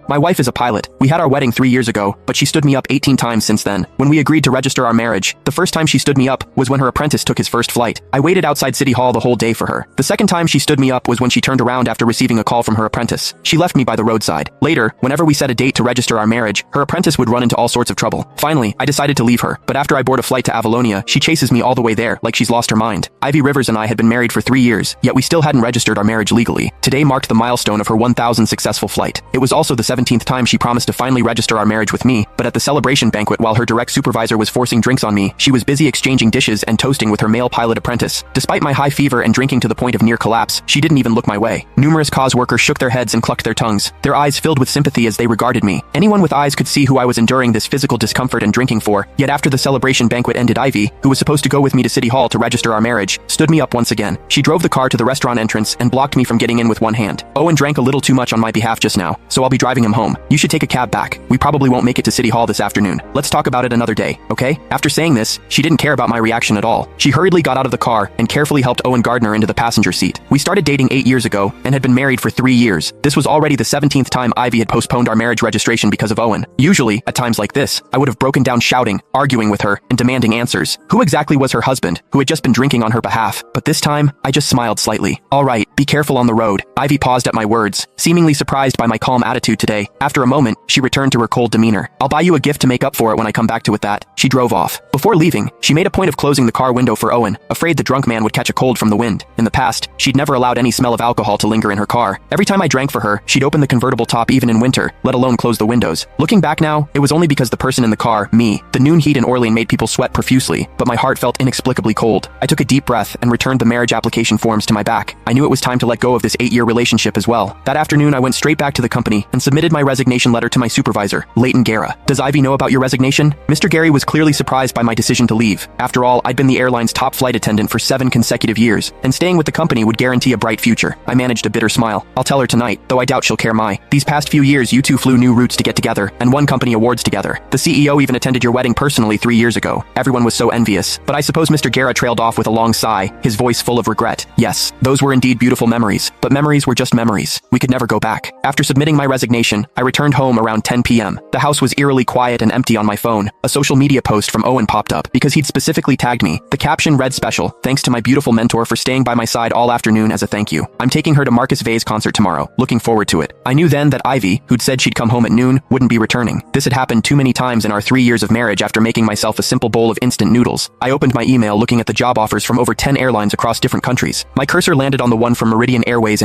My wife is a pilot. We had our wedding 3 years ago, but she stood me up 18 times since then. When we agreed to register our marriage, the first time she stood me up was when her apprentice took his first flight. I waited outside City Hall the whole day for her. The second time she stood me up was when she turned around after receiving a call from her apprentice. She left me by the roadside. Later, whenever we set a date to register our marriage, her apprentice would run into all sorts of trouble. Finally, I decided to leave her, but after I board a flight to Avalonia, she chases me all the way there like she's lost her mind. Ivy Rivers and I had been married for 3 years, yet we still hadn't registered our marriage legally. Today marked the milestone of her 1,000th successful flight. It was also the 17th time she promised to finally register our marriage with me, but at the celebration banquet while her direct supervisor was forcing drinks on me, she was busy exchanging dishes and toasting with her male pilot apprentice. Despite my high fever and drinking to the point of near collapse, she didn't even look my way. Numerous cause workers shook their heads and clucked their tongues, their eyes filled with sympathy as they regarded me. Anyone with eyes could see who I was enduring this physical discomfort and drinking for, yet after the celebration banquet ended, Ivy, who was supposed to go with me to City Hall to register our marriage, stood me up once again. She drove the car to the restaurant entrance and blocked me from getting in with one hand. Owen drank a little too much on my behalf just now, so I'll be driving him home. You should take a cab back. We probably won't make it to City Hall this afternoon. Let's talk about it another day, okay? After saying this, she didn't care about my reaction at all. She hurriedly got out of the car and carefully helped Owen Gardner into the passenger seat. We started dating 8 years ago and had been married for 3 years. This was already the 17th time Ivy had postponed our marriage registration because of Owen. Usually, at times like this, I would have broken down shouting, arguing with her, and demanding answers. Who exactly was her husband, who had just been drinking on her behalf? But this time, I just smiled slightly. All right, be careful on the road. Ivy paused at my words, seemingly surprised by my calm attitude today. After a moment, she returned to her cold demeanor. I'll buy you a gift to make up for it when I come back to with that. She drove off. Before leaving, she made a point of closing the car window for Owen, afraid the drunk man would catch a cold from the wind. In the past, she'd never allowed any smell of alcohol to linger in her car. Every time I drank for her, she'd open the convertible top even in winter, let alone close the windows. Looking back now, it was only because the person in the car, me, the noon heat in Orlean made people sweat profusely, but my heart felt inexplicably cold. I took a deep breath and returned the marriage application forms to my back. I knew it was time to let go of this 8-year relationship as well. That afternoon, I went straight back to the company and submitted my resignation letter to my supervisor, Leighton Guerra. Does Ivy know about your resignation? Mr. Gary was clearly surprised by my decision to leave. After all, I'd been the airline's top flight attendant for 7 consecutive years, and staying with the company would guarantee a bright future. I managed a bitter smile. I'll tell her tonight, though I doubt she'll care. These past few years you two flew new routes to get together, and won company awards together. The CEO even attended your wedding personally 3 years ago. Everyone was so envious, but I suppose Mr. Guerra trailed off with a long sigh, his voice full of regret. Yes, those were indeed beautiful memories, but memories were just memories. We could never go back. After submitting my resignation, I returned home around 10 p.m. The house was eerily quiet and empty. On my phone, a social media post from Owen popped up because he'd specifically tagged me. The caption read, "Special, thanks to my beautiful mentor for staying by my side all afternoon as a thank you. I'm taking her to Marcus Vay's concert tomorrow. Looking forward to it." I knew then that Ivy, who'd said she'd come home at noon, wouldn't be returning. This had happened too many times in our 3 years of marriage. After making myself a simple bowl of instant noodles, I opened my email looking at the job offers from over 10 airlines across different countries. My cursor landed on the one from Meridian Airways in